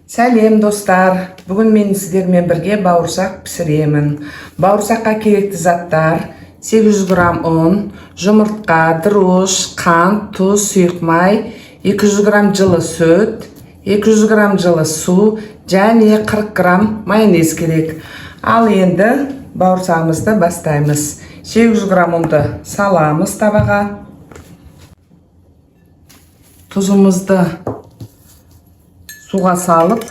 Сәлем достар. Бүгін мен сіздермен бірге бауырсақ пісіремін. Бауырсаққа керекті заттар: 800 грамм ұн, жұмыртқа, дұрыш, қант, тұз, сұйық май, 200 грамм жылы сүт, 200 грамм жылы су және 40 грамм майонез керек. Ал енді бауырсағымызды бастаймыз. 800 грамм ұнды саламыз табаға. Тұзымызды суға салып,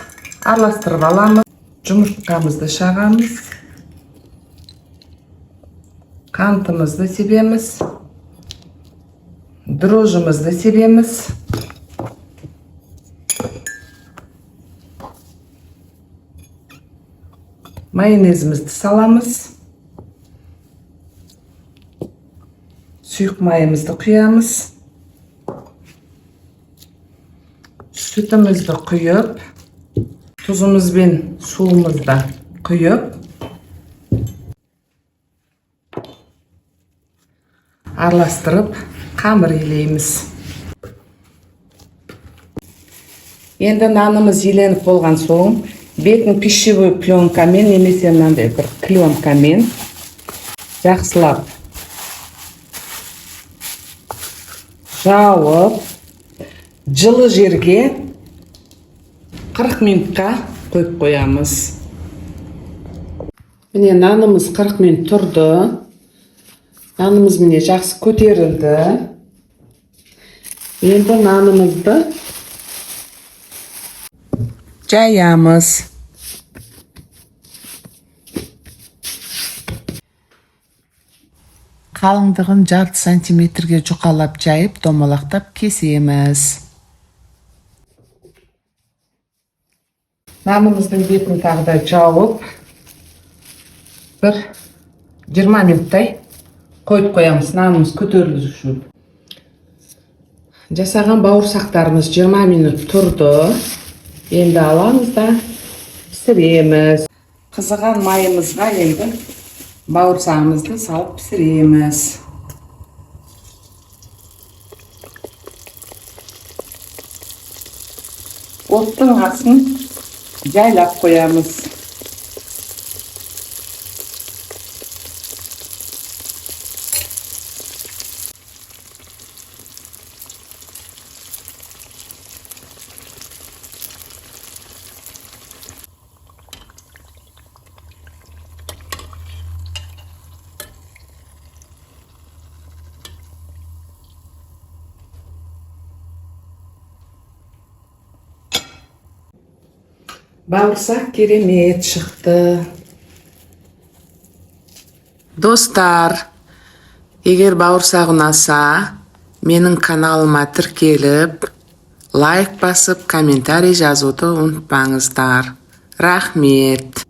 араластырып аламыз. Жұмыртқамызды шағамыз. Қантымызды себеміз. Дрожжымызды себеміз. Майонезімізді саламыз. Сұйық майымызды құямыз. Sütімізді құйып, тұзымыз бен суымызды құйып, араластырып, қамыр илейміз. Енді нанымыз иленіп болған соң, бетін пищевой пленкамен немесе мынандай бір пленкамен жақсылап жауып, жылы жерге 40 минутқа қойып қоямыз. Міне нанымыз 40 минут тұрды. Нанымыз міне жақсы көтерілді. Енді нанымызды жаямыз. Қалыңдығын жарты сантиметрге жұқалап жайып, домалақтап кесеміз. Нанымыздың бетін тағы да жауып, бір 20 минуттай қойып қоямыз, нанымыз көтерілу үшін. Жасаған бауырсақтарымыз 20 минут тұрды. Енді аламыз да пісіреміз. Қызыған майымызға енді бауырсағымызды салып пісіреміз. Оттың асын жайлап қоямыз. Бауырсақ керемет шықты. Достар, егер бауырсақ ұнаса, менің каналыма тіркеліп, лайк басып, комментарий жазуды ұмытпаңыздар. Рахмет.